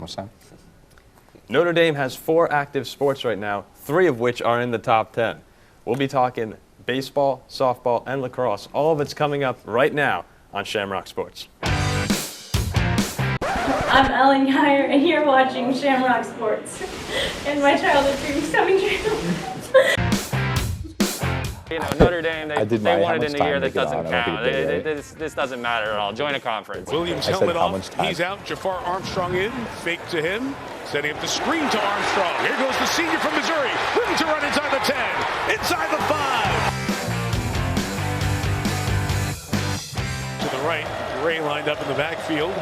What's that? Notre Dame has 4 active sports right now, 3 of which are in the top 10. We'll be talking baseball, softball, and lacrosse. All of it's coming up right now on Shamrock Sports. I'm Ellen Geyer, and you're watching Shamrock Sports. And my childhood dreams coming true. You know, Notre Dame, they won it in a year that doesn't count. This doesn't matter at all. Join a conference. Williams helmet off. He's out. Jafar Armstrong in. Fake to him. Setting up the screen to Armstrong. Here goes the senior from Missouri. Room to run inside the 10. Inside the 5. To the right. Gray lined up in the backfield.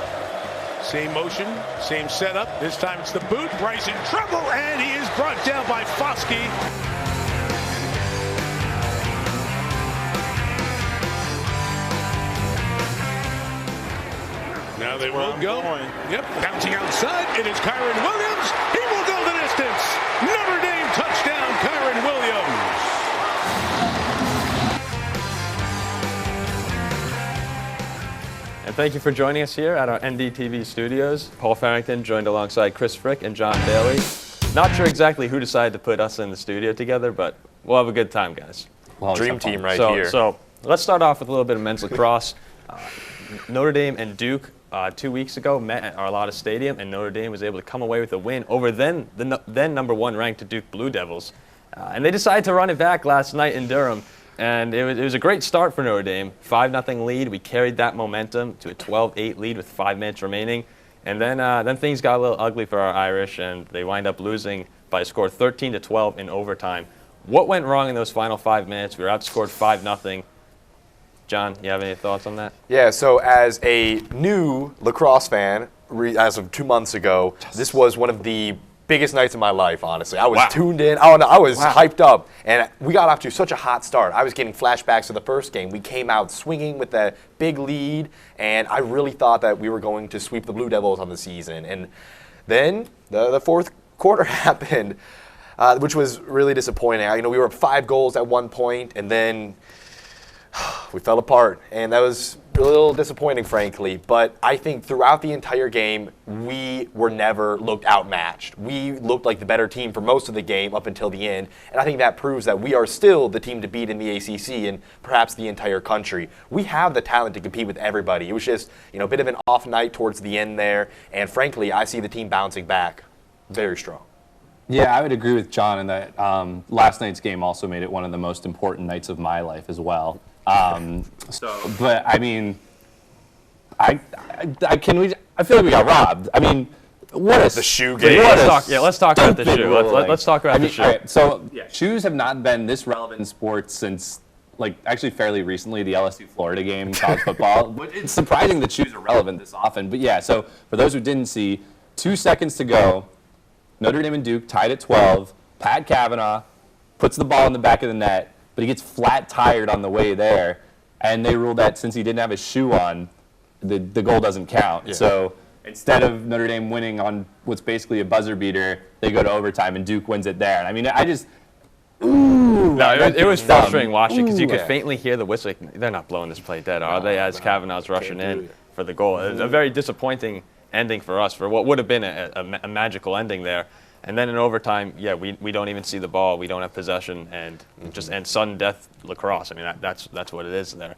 Same motion, same setup. This time it's the boot. Bryce in trouble, and he is brought down by Foskey. Now they will go. Yep, bouncing outside. It is Kyron Williams. He will go the distance. Notre Dame touchdown, Kyron Williams. And thank you for joining us here at our NDTV studios. Paul Farrington joined alongside Chris Frick and John Bailey. Not sure exactly who decided to put us in the studio together, but we'll have a good time, guys. Dream team right here. So let's start off with a little bit of men's lacrosse. Notre Dame and Duke 2 weeks ago met at Arlotta Stadium, and Notre Dame was able to come away with a win over the then number 1 ranked Duke Blue Devils. And they decided to run it back last night in Durham. And it was a great start for Notre Dame. 5-0 lead. We carried that momentum to a 12-8 lead with 5 minutes remaining. And then things got a little ugly for our Irish, and they wind up losing by a score 13-12 in overtime. What went wrong in those final 5 minutes? We were outscored 5-0. John, you have any thoughts on that? Yeah, so as a new lacrosse fan, as of 2 months ago, this was one of the biggest nights of my life, honestly. I was tuned in. I was hyped up. And we got off to such a hot start. I was getting flashbacks to the first game. We came out swinging with a big lead, and I really thought that we were going to sweep the Blue Devils on the season. And then the fourth quarter happened, which was really disappointing. We were up 5 goals at one point, and then we fell apart, and that was a little disappointing, frankly. But I think throughout the entire game, we were never looked outmatched. We looked like the better team for most of the game up until the end, and I think that proves that we are still the team to beat in the ACC and perhaps the entire country. We have the talent to compete with everybody. It was just a bit of an off night towards the end there, and frankly, I see the team bouncing back very strong. Yeah, I would agree with John in that last night's game also made it one of the most important nights of my life as well. But I mean, I feel like we got robbed. I mean, what is the shoe game? Let's talk about the shoe. Let's talk about the shoe. All right, so shoes have not been this relevant in sports since, actually fairly recently, the LSU-Florida game in college football. But it's surprising that shoes are relevant this often. But yeah, so for those who didn't see, 2 seconds to go, Notre Dame and Duke tied at 12. Pat Kavanaugh puts the ball in the back of the net, but he gets flat tired on the way there, and they ruled that since he didn't have his shoe on, the goal doesn't count. Yeah. So instead of Notre Dame winning on what's basically a buzzer beater, they go to overtime, and Duke wins it there. And I mean, it was frustrating watching because you could faintly hear the whistle. They're not blowing this play dead, are they? As Kavanaugh's rushing in for the goal. It was a very disappointing ending for us for what would have been a magical ending there. And then in overtime, we don't even see the ball. We don't have possession, and and sudden death lacrosse. I mean, that's what it is there.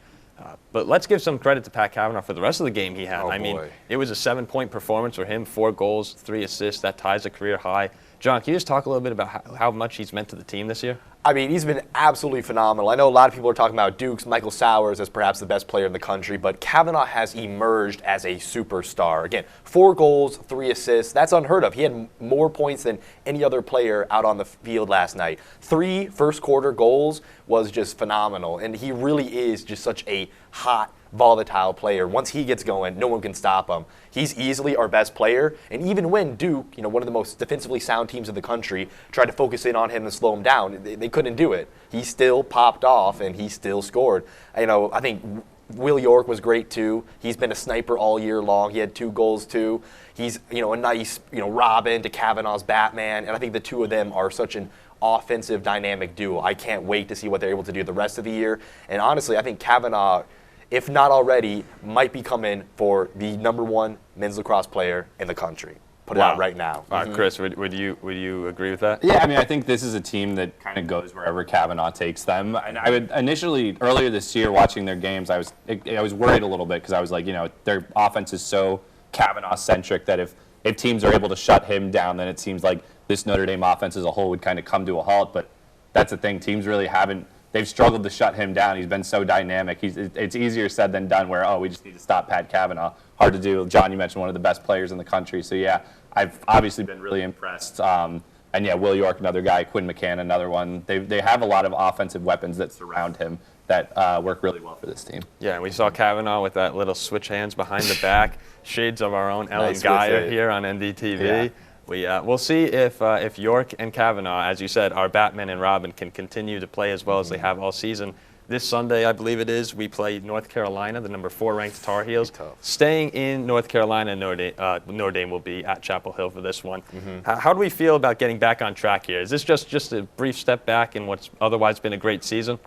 But let's give some credit to Pat Kavanaugh for the rest of the game he had. I mean, it was a 7-point performance for him, 4 goals, 3 assists. That ties a career high. John, can you just talk a little bit about how much he's meant to the team this year? I mean, he's been absolutely phenomenal. I know a lot of people are talking about Duke's Michael Sowers as perhaps the best player in the country, but Kavanaugh has emerged as a superstar. Again, 4 goals, 3 assists. That's unheard of. He had more points than any other player out on the field last night. 3 first-quarter goals was just phenomenal, and he really is just such a hot, volatile player. Once he gets going, no one can stop him. He's easily our best player, and even when Duke, one of the most defensively sound teams in the country, tried to focus in on him and slow him down, they couldn't do it. He still popped off, and he still scored. I think Will York was great too. He's been a sniper all year long. He had 2 goals too. He's a nice Robin to Kavanaugh's Batman, and I think the two of them are such an offensive dynamic duo. I can't wait to see what they're able to do the rest of the year. And honestly, I think Kavanaugh, if not already, might be coming for the #1 men's lacrosse player in the country. put it out right now. Chris, would you agree with that? Yeah, I mean, I think this is a team that kind of goes wherever Kavanaugh takes them. And I would initially, earlier this year, watching their games, I was worried a little bit because I was like, their offense is so Kavanaugh-centric that if teams are able to shut him down, then it seems like this Notre Dame offense as a whole would kind of come to a halt. But that's the thing. Teams really haven't. They've struggled to shut him down. He's been so dynamic. It's easier said than done where, we just need to stop Pat Kavanaugh. Hard to do. John, you mentioned one of the best players in the country. So, yeah, I've obviously been really impressed. And, yeah, Will York, another guy. Quinn McCann, another one. They have a lot of offensive weapons that surround him that work really well for this team. Yeah, and we saw Kavanaugh with that little switch hands behind the back. Shades of our own Ellen Geyer here on NDTV. Yeah. We'll see if York and Kavanaugh, as you said, our Batman and Robin, can continue to play as well as they have all season. This Sunday, I believe it is, we play North Carolina, the number 4 ranked Tar Heels. Staying in North Carolina, Notre Dame will be at Chapel Hill for this one. How do we feel about getting back on track here? Is this just a brief step back in what's otherwise been a great season?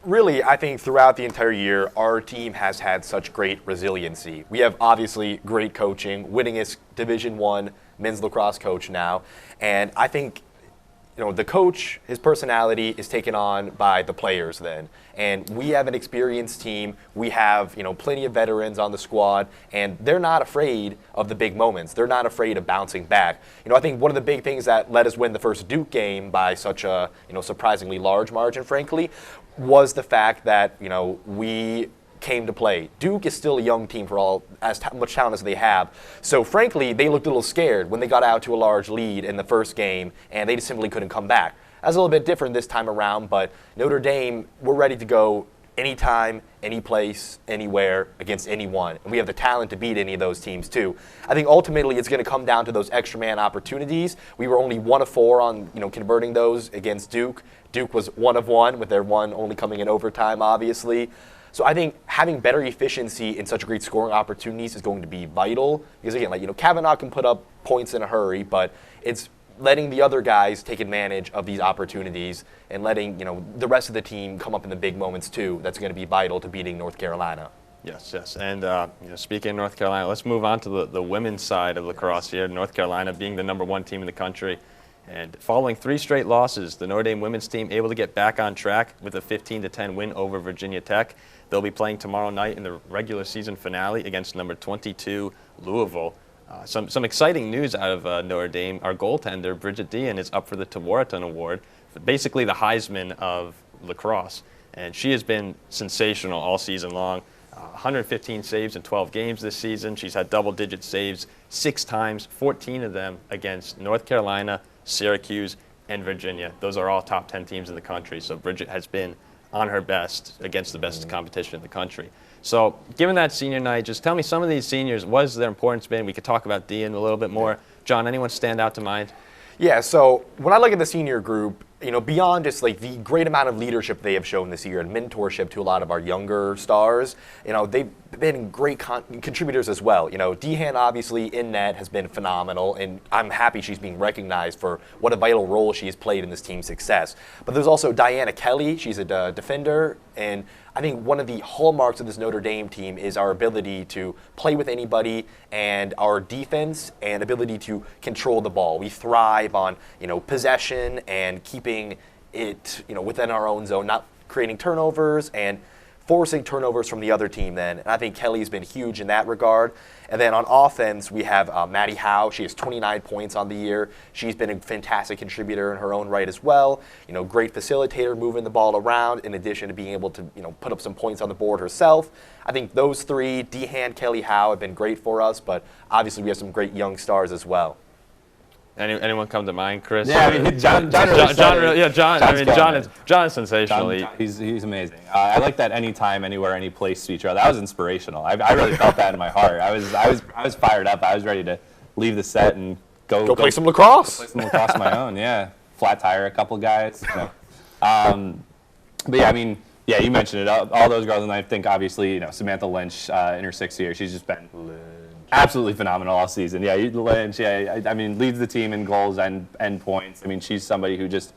Really, I think throughout the entire year, our team has had such great resiliency. We have obviously great coaching, winningest Division I men's lacrosse coach now, and I think the coach, his personality is taken on by the players then. And we have an experienced team. We have, plenty of veterans on the squad, and they're not afraid of the big moments. They're not afraid of bouncing back. I think one of the big things that let us win the first Duke game by such a, surprisingly large margin, frankly, was the fact that, we came to play. Duke is still a young team for as much talent as they have. So frankly, they looked a little scared when they got out to a large lead in the first game, and they just simply couldn't come back. That's a little bit different this time around, but Notre Dame, we're ready to go anytime, any place, anywhere, against anyone. And we have the talent to beat any of those teams too. I think ultimately it's going to come down to those extra man opportunities. We were only 1 of 4 on converting those against Duke. Duke was 1 of 1, with their 1 only coming in overtime, obviously. So I think having better efficiency in such great scoring opportunities is going to be vital. Because again, Kavanaugh can put up points in a hurry, but it's letting the other guys take advantage of these opportunities and letting the rest of the team come up in the big moments too. That's going to be vital to beating North Carolina. Yes. And speaking of North Carolina, let's move on to the women's side of lacrosse here. North Carolina being the number 1 team in the country. And following 3 straight losses, the Notre Dame women's team able to get back on track with a 15-10 win over Virginia Tech. They'll be playing tomorrow night in the regular season finale against number 22 Louisville. Some exciting news out of Notre Dame. Our goaltender, Bridget Dean, is up for the Tawarton Award, basically the Heisman of lacrosse. And she has been sensational all season long. 115 saves in 12 games this season. She's had double-digit saves 6 times, 14 of them against North Carolina, Syracuse, and Virginia. Those are all top 10 teams in the country. So Bridget has been on her best against the best competition in the country. So given that senior night, just tell me some of these seniors, what has their importance been? We could talk about Dean a little bit more. John, anyone stand out to mind? Yeah, so when I look at the senior group, beyond just the great amount of leadership they have shown this year and mentorship to a lot of our younger stars, they've been great contributors as well. Dehan obviously in net has been phenomenal, and I'm happy she's being recognized for what a vital role she has played in this team's success. But there's also Diana Kelly. She's a defender, and I think one of the hallmarks of this Notre Dame team is our ability to play with anybody and our defense and ability to control the ball. We thrive on, possession and keeping it, within our own zone, not creating turnovers and forcing turnovers from the other team then. And I think Kelly's been huge in that regard. And then on offense, we have Maddie Howe. She has 29 points on the year. She's been a fantastic contributor in her own right as well. Great facilitator, moving the ball around, in addition to being able to, put up some points on the board herself. I think those 3, Dehan, Kelly, Howe, have been great for us, but obviously we have some great young stars as well. Anyone come to mind, Chris? Yeah, I mean, John is sensational. He's amazing. I like that anytime, anywhere, any place feature. That was inspirational. I really felt that in my heart. I was fired up. I was ready to leave the set and go play some lacrosse. Play some lacrosse on my own. Yeah, flat tire a couple guys. But yeah, I mean, yeah, you mentioned it. All those girls, and I think obviously, Samantha Lynch in her 6th year, she's just been absolutely phenomenal all season. Yeah, Lynch. Yeah, I mean, leads the team in goals and points. I mean, she's somebody who just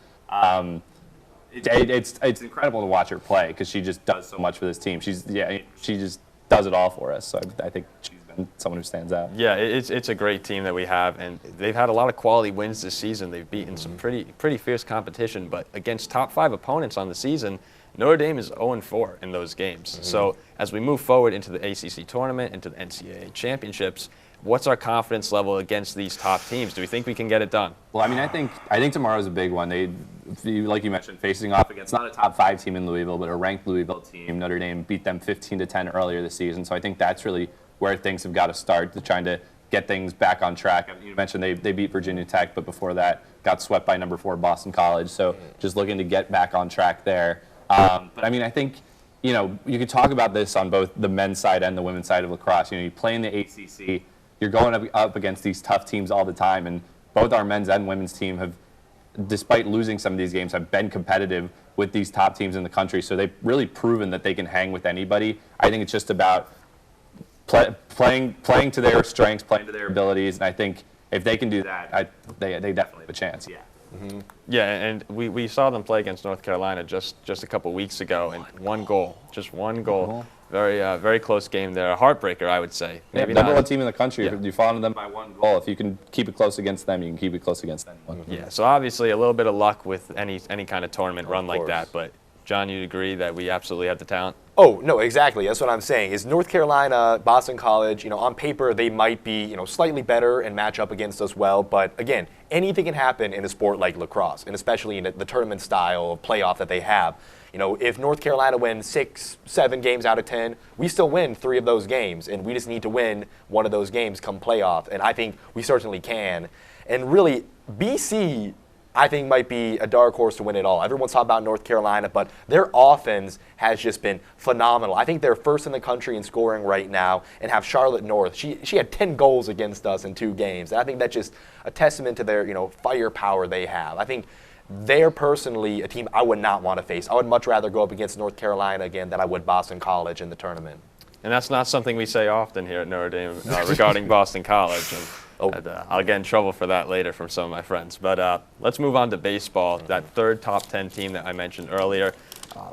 it's incredible to watch her play because she just does so much for this team. She just does it all for us. So I think she's been been someone who stands out. Yeah, it's a great team that we have, and they've had a lot of quality wins this season. They've beaten some pretty fierce competition, but against top 5 opponents on the season, Notre Dame is 0-4 in those games. So as we move forward into the ACC tournament, into the NCAA championships, what's our confidence level against these top teams? Do we think we can get it done? Well, I mean, I think tomorrow's a big one. Like you mentioned, facing off against not a top 5 team in Louisville, but a ranked Louisville team. Notre Dame beat them 15-10 earlier this season. So I think that's really where things have got to start, to trying to get things back on track. I mean, you mentioned they beat Virginia Tech, but before that got swept by number 4 Boston College. So just looking to get back on track there. But I mean, I think, you could talk about this on both the men's side and the women's side of lacrosse. You play in the ACC, you're going up against these tough teams all the time, and both our men's and women's team have, despite losing some of these games, have been competitive with these top teams in the country. So they've really proven that they can hang with anybody. I think it's just about playing to their strengths, playing to their abilities, and I think if they can do that, they definitely have a chance. Yeah. Mm-hmm. Yeah, and we saw them play against North Carolina just a couple weeks ago, and one goal. Very close game there. A heartbreaker, I would say. Maybe number 1 team in the country. If you fall to them by 1 goal, if you can keep it close against them, you can keep it close against anyone. Yeah, so obviously a little bit of luck with any kind of tournament run like that, but John, you'd agree that we absolutely have the talent? Oh, no, exactly. That's what I'm saying. Is North Carolina, Boston College, on paper they might be, slightly better and match up against us well, but again, anything can happen in a sport like lacrosse, and especially in the tournament style of playoff that they have. If North Carolina wins 6, 7 games out of 10, we still win 3 of those games, and we just need to win one of those games come playoff, and I think we certainly can. And really, BC, I think, might be a dark horse to win it all. Everyone's talking about North Carolina, but their offense has just been phenomenal. I think they're first in the country in scoring right now, and have Charlotte North. She had 10 goals against us in 2 games. And I think that's just a testament to their firepower they have. I think they're personally a team I would not want to face. I would much rather go up against North Carolina again than I would Boston College in the tournament. And that's not something we say often here at Notre Dame regarding Boston College. And I'll get in trouble for that later from some of my friends. But let's move on to baseball. That 3rd top 10 team that I mentioned earlier.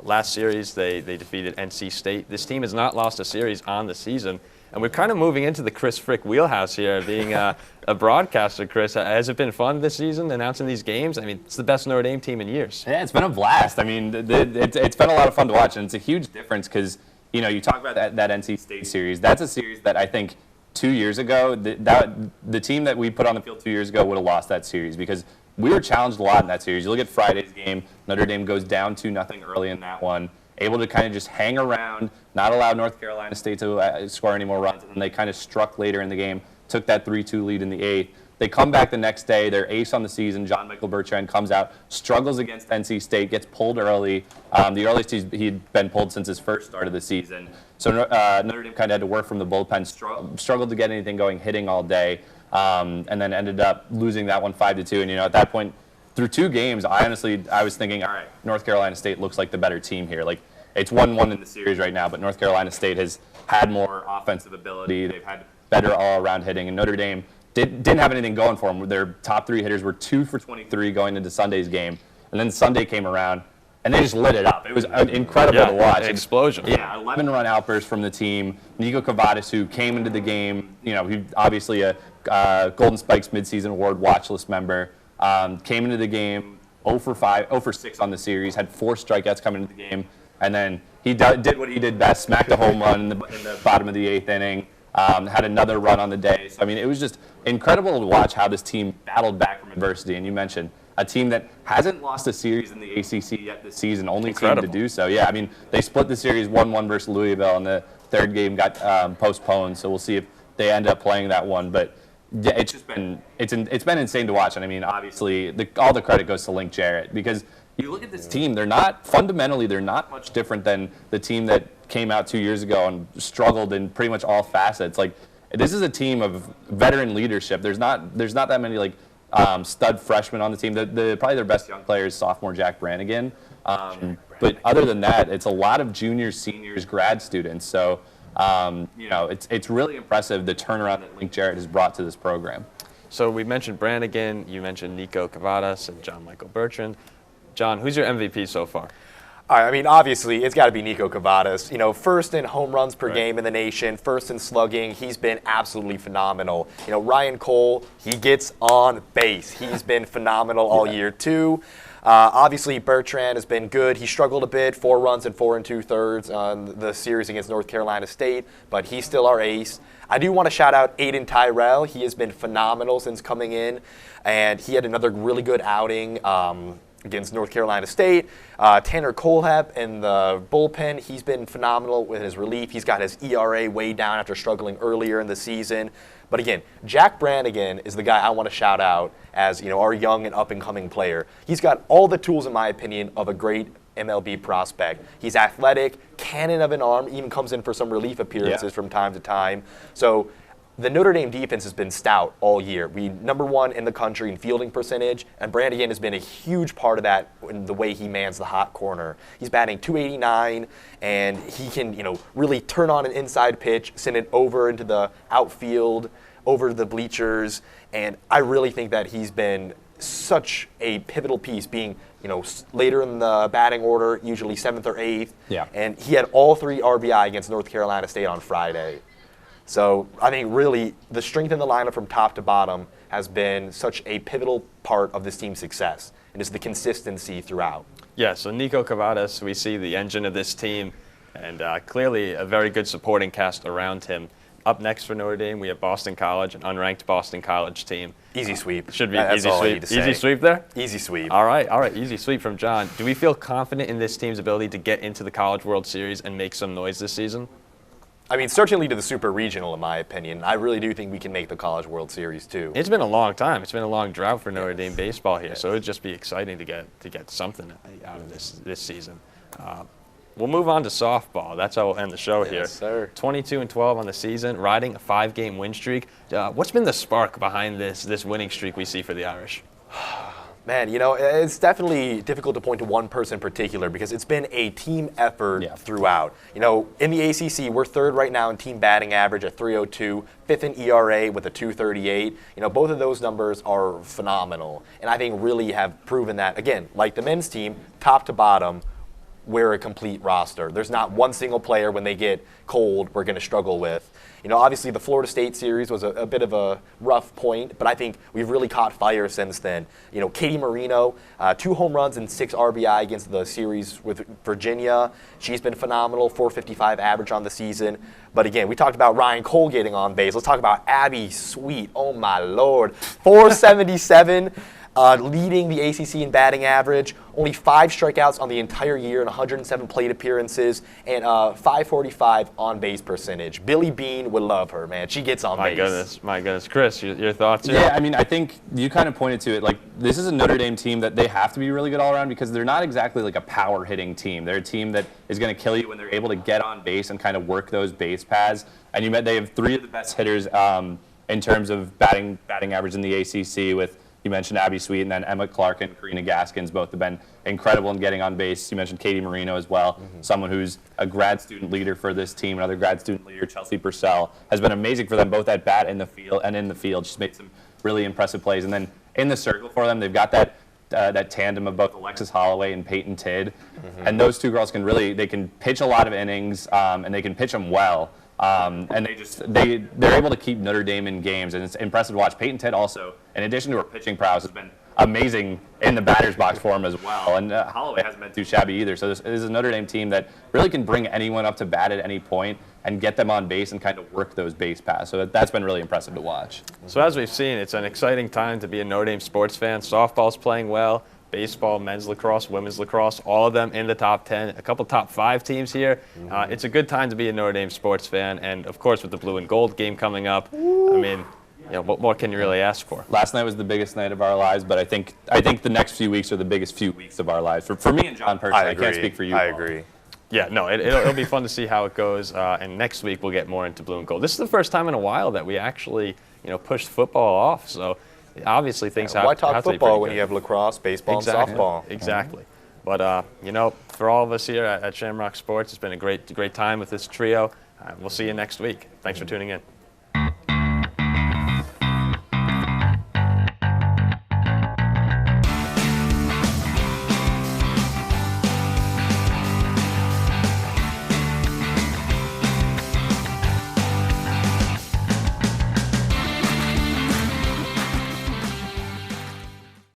Last series, they defeated NC State. This team has not lost a series on the season. And we're kind of moving into the Chris Frick wheelhouse here, being a broadcaster. Chris, has it been fun this season, announcing these games? I mean, it's the best Notre Dame team in years. Yeah, it's been a blast. I mean, it's been a lot of fun to watch, and it's a huge difference because, you talk about that NC State series. That's a series that I think 2 years ago, the team that we put on the field 2 years ago would have lost that series because we were challenged a lot in that series. You look at Friday's game, Notre Dame goes down 2-0 early in that one, able to kind of just hang around, not allow North Carolina State to score any more runs, and then they kind of struck later in the game, took that 3-2 lead in the 8th. They come back the next day, their ace on the season, John Michael Bertrand, comes out, struggles against NC State, gets pulled early. The earliest he'd been pulled since his first start of the season. So Notre Dame kind of had to work from the bullpen, struggled to get anything going, hitting all day, and then ended up losing that one 5-2. And, at that point, through 2 games, I was thinking, all right, North Carolina State looks like the better team here. Like, it's 1-1 in the series right now, but North Carolina State has had more offensive ability. They've had better all-around hitting, and Notre Dame didn't have anything going for them. Their top 3 hitters were 2 for 23 going into Sunday's game, and then Sunday came around, and they just lit it up. It was incredible to watch. An explosion. Yeah, 11-run outburst from the team. Nico Cavadas, who came into the game, he obviously a Golden Spikes midseason award watch list member, came into the game 0 for 6 on the series, had 4 strikeouts coming into the game, and then he did what he did best, smacked a home run in the bottom of the 8th inning. Had another run on the day. So, I mean, it was just incredible to watch how this team battled back from adversity. And you mentioned a team that hasn't lost a series in the ACC yet this season, only team to do so. Yeah, I mean, they split the series 1-1 versus Louisville, and the 3rd game got postponed. So we'll see if they end up playing that one. But yeah, it's just been insane to watch. And I mean, obviously, all the credit goes to Link Jarrett because you look at this team, they're not much different than the team that came out 2 years ago and struggled in pretty much all facets. Like, this is a team of veteran leadership. There's not that many stud freshmen on the team. Probably their best young player is sophomore Jack Brannigan. But other than that, it's a lot of juniors, seniors, grad students. So it's really impressive the turnaround that Link Jarrett has brought to this program. So we mentioned Brannigan, you mentioned Nico Cavadas and John Michael Bertrand. John, who's your MVP so far? I mean, obviously, it's got to be Nico Cavadas. You know, first in home runs per game in the nation, first in slugging. He's been absolutely phenomenal. You know, Ryan Cole, he gets on base. He's been phenomenal all year, too. Obviously, Bertrand has been good. He struggled a bit, 4 runs and 4 2/3 on the series against North Carolina State, but he's still our ace. I do want to shout out Aiden Tyrell. He has been phenomenal since coming in, and he had another really good outing against North Carolina State. Tanner Colehep in the bullpen, he's been phenomenal with his relief. He's got his ERA way down after struggling earlier in the season. But again, Jack Brannigan is the guy I want to shout out as, you know, our young and up-and-coming player. He's got all the tools, in my opinion, of a great MLB prospect. He's athletic, cannon of an arm, even comes in for some relief appearances from time to time. So the Notre Dame defense has been stout all year. We #1 in the country in fielding percentage, and Brannigan has been a huge part of that in the way he mans the hot corner. He's batting .289, and he can, you know, really turn on an inside pitch, send it over into the outfield, over the bleachers, and I really think that he's been such a pivotal piece, being, you know, later in the batting order, usually 7th or 8th. Yeah. And he had all 3 RBI against North Carolina State on Friday. So I think really the strength in the lineup from top to bottom has been such a pivotal part of this team's success, and it's the consistency throughout. Yeah, so Nico Cavadas, we see the engine of this team, and clearly a very good supporting cast around him. Up next for Notre Dame, we have Boston College, an unranked Boston College team. Easy sweep. Should be That's easy all I sweep. need to say. Easy sweep there? Easy sweep. All right, easy sweep from John. Do we feel confident in this team's ability to get into the College World Series and make some noise this season? I mean, certainly to the Super Regional, in my opinion. I really do think we can make the College World Series, too. It's been a long time. It's been a long drought for Notre Dame baseball here, so it would just be exciting to get something out of this season. We'll move on to softball. That's how we'll end the show here. Yes, sir. 22-12 on the season, riding a 5-game win streak. What's been the spark behind this winning streak we see for the Irish? Man, you know, it's definitely difficult to point to one person in particular because it's been a team effort throughout. You know, in the ACC, we're 3rd right now in team batting average at .302, 5th in ERA with a .238. You know, both of those numbers are phenomenal, and I think really have proven that, again, like the men's team, top to bottom, we're a complete roster. There's not one single player when they get cold we're going to struggle with. You know, obviously the Florida State series was a bit of a rough point, but I think we've really caught fire since then. You know, Katie Marino, 2 home runs and 6 RBI against the series with Virginia. She's been phenomenal, .455 average on the season. But again, we talked about Ryan Cole getting on base. Let's talk about Abby Sweet. Oh my Lord, .477. Leading the ACC in batting average, only 5 strikeouts on the entire year and 107 plate appearances, and .545 on-base percentage. Billy Bean would love her, man. She gets on base. My goodness. Chris, your thoughts here? Yeah, I mean, I think you kind of pointed to it. Like, this is a Notre Dame team that they have to be really good all around because they're not exactly like a power-hitting team. They're a team that is going to kill you when they're able to get on base and kind of work those base paths. And they have 3 of the best hitters in terms of batting average in the ACC with, you mentioned Abby Sweet, and then Emma Clark and Karina Gaskins both have been incredible in getting on base. You mentioned Katie Marino as well, someone who's a grad student leader for this team. Another grad student leader, Chelsea Purcell, has been amazing for them both at bat in the field and in the field. She's made some really impressive plays. And then in the circle for them, they've got that tandem of both Alexis Holloway and Peyton Tidd. And those 2 girls they can pitch a lot of innings, and they can pitch them well. And they're able to keep Notre Dame in games, and it's impressive to watch. Peyton Tidd also, in addition to her pitching prowess, has been amazing in the batter's box for him as well. And Holloway hasn't been too shabby either. So this is a Notre Dame team that really can bring anyone up to bat at any point and get them on base and kind of work those base paths. So that's been really impressive to watch. So as we've seen, it's an exciting time to be a Notre Dame sports fan. Softball's playing well. Baseball, men's lacrosse, women's lacrosse, all of them in the top 10, a couple top 5 teams here. It's a good time to be a Notre Dame sports fan, and of course with the blue and gold game coming up, I mean, you know, what more can you really ask for? Last night was the biggest night of our lives, but I think the next few weeks are the biggest few weeks of our lives. For me and John personally, I can't speak for you. I agree. Yeah, no, it'll be fun to see how it goes, and next week we'll get more into blue and gold. This is the first time in a while that we actually, you know, pushed football off, so obviously things have why to talk be football when good. you have lacrosse, baseball, and softball? Exactly. But, you know, for all of us here at Shamrock Sports, it's been a great time with this trio. We'll see you next week. Thanks for tuning in.